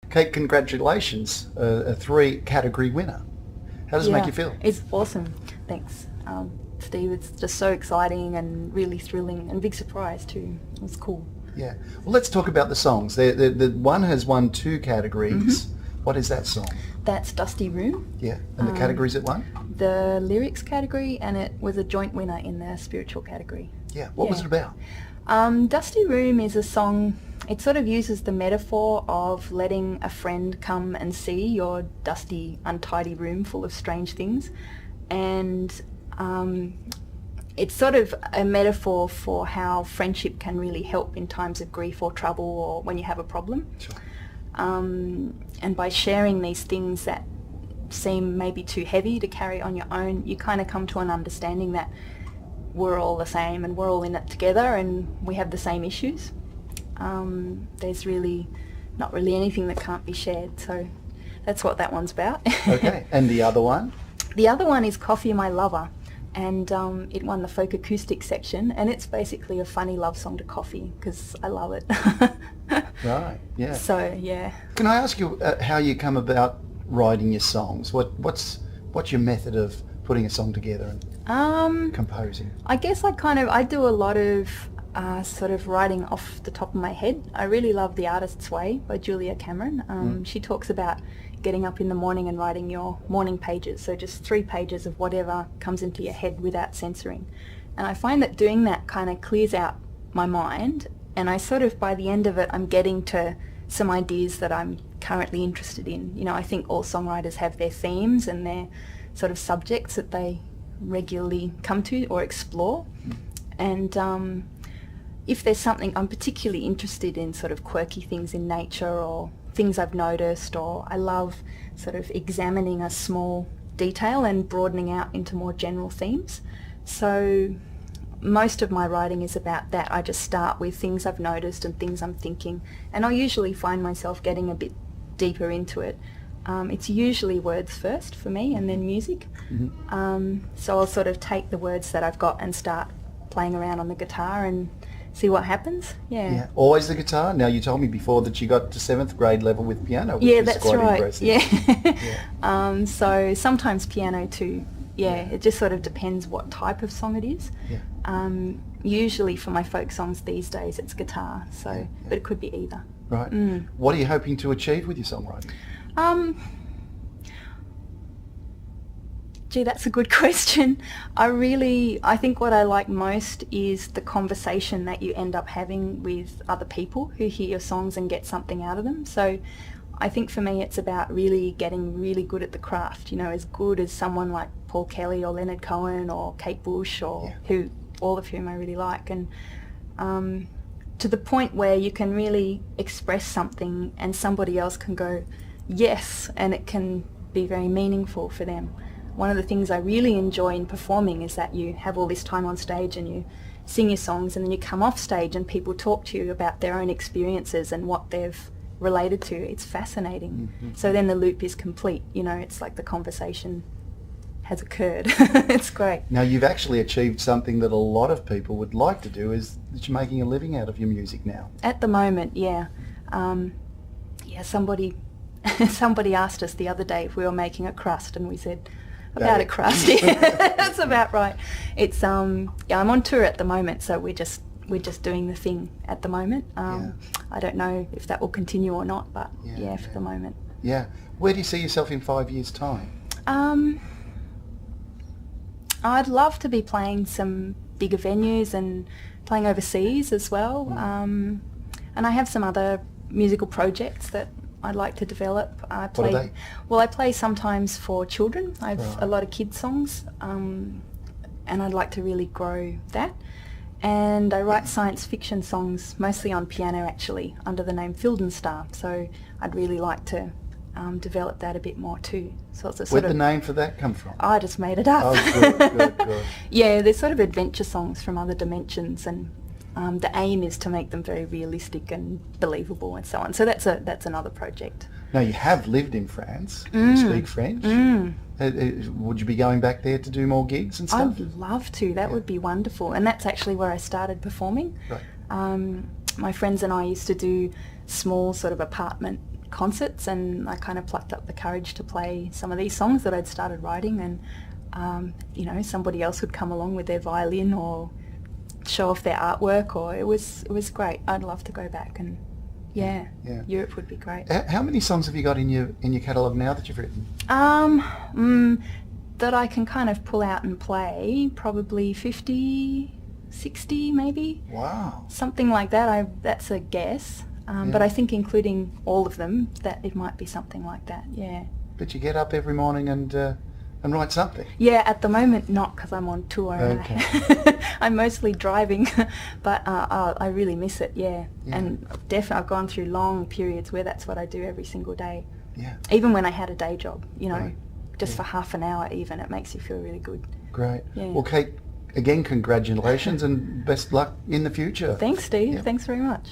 Kate, congratulations, a 3-category winner. How does it make you feel? It's awesome. Thanks, Steve. It's just so exciting and really thrilling and a big surprise too. It was cool. Yeah. Well, let's talk about the songs. The one has won 2 categories. What is that song? That's Dusty Room. Yeah. And the categories it won? The lyrics category, and it was a joint winner in the spiritual category. Yeah. What was it about? Dusty Room is a song, it sort of uses the metaphor of letting a friend come and see your dusty, untidy room full of strange things. And it's sort of a metaphor for how friendship can really help in times of grief or trouble or when you have a problem. Sure. And by sharing these things that seem maybe too heavy to carry on your own, you kind of come to an understanding that we're all the same and we're all in it together and we have the same issues. There's really not really anything that can't be shared, so that's what that one's about. Okay, and the other one? The other one is Coffee My Lover, and it won the folk acoustic section, and it's basically a funny love song to coffee because I love it. Right, yeah. So, yeah. Can I ask you how you come about writing your songs? What's your method of putting a song together and composing? I guess I do a lot of sort of writing off the top of my head. I really love The Artist's Way by Julia Cameron. She talks about getting up in the morning and writing your morning pages, so just 3 pages of whatever comes into your head without censoring. And I find that doing that kind of clears out my mind, and I sort of, by the end of it, I'm getting to some ideas that I'm currently interested in. You know, I think all songwriters have their themes and their sort of subjects that they regularly come to or explore. And if there's something I'm particularly interested in, sort of quirky things in nature or things I've noticed, or I love sort of examining a small detail and broadening out into more general themes. So most of my writing is about that. I just start with things I've noticed and things I'm thinking, and I'll usually find myself getting a bit deeper into it. It's usually words first for me and then music. So I'll sort of take the words that I've got and start playing around on the guitar and see what happens. Yeah. Always the guitar? Now, you told me before that you got to 7th grade level with piano, which is that's quite right. impressive. Yeah. So sometimes piano too. It just sort of depends what type of song it is. Usually for my folk songs these days it's guitar, so but it could be either. Right. What are you hoping to achieve with your songwriting? Gee, that's a good question. I think what I like most is the conversation that you end up having with other people who hear your songs and get something out of them. So I think for me it's about really getting really good at the craft, you know, as good as someone like Paul Kelly or Leonard Cohen or Kate Bush or all of whom I really like, and to the point where you can really express something and somebody else can go, yes, and it can be very meaningful for them. One of the things I really enjoy in performing is that you have all this time on stage and you sing your songs and then you come off stage and people talk to you about their own experiences and what they've related to. It's fascinating. So then the loop is complete, you know, it's like the conversation has occurred. It's great. Now, you've actually achieved something that a lot of people would like to do, is that you're making a living out of your music now. At the moment, somebody asked us the other day if we were making a crust, and we said, about a crust. That's about right. It's I'm on tour at the moment, so we're just doing the thing at the moment. I don't know if that will continue or not, but for the moment. Yeah. Where do you see yourself in 5 years' time? I'd love to be playing some bigger venues and playing overseas as well. And I have some other musical projects that I'd like to develop. What are they? Well, I play sometimes for children. I have a lot of kids' songs, and I'd like to really grow that. And I write science fiction songs, mostly on piano actually, under the name Fildenstar. So I'd really like to develop that a bit more too. So it's a sort Where'd the name for that come from? I just made it up. Oh, good. Yeah, they're sort of adventure songs from other dimensions, and the aim is to make them very realistic and believable and so on. So that's another project. Now, you have lived in France. You speak French. Would you be going back there to do more gigs and stuff? I'd love to. That would be wonderful. And that's actually where I started performing. Right. My friends and I used to do small sort of apartment concerts, and I kind of plucked up the courage to play some of these songs that I'd started writing, and you know, somebody else would come along with their violin or show off their artwork, or it was great. I'd love to go back, and yeah. Europe would be great. How many songs have you got in your catalogue now that you've written? That I can kind of pull out and play, probably 50, 60 maybe. Wow. Something like that. That's a guess. But I think including all of them, that it might be something like that, yeah. But you get up every morning and write something? Yeah, at the moment not, because I'm on tour. Okay. And I'm mostly driving, but I really miss it, yeah. And definitely I've gone through long periods where that's what I do every single day. Yeah. Even when I had a day job, you know. Right. Just for half an hour even, it makes you feel really good. Great. Yeah. Well, Kate, again, congratulations and best luck in the future. Thanks, Steve. Yep. Thanks very much.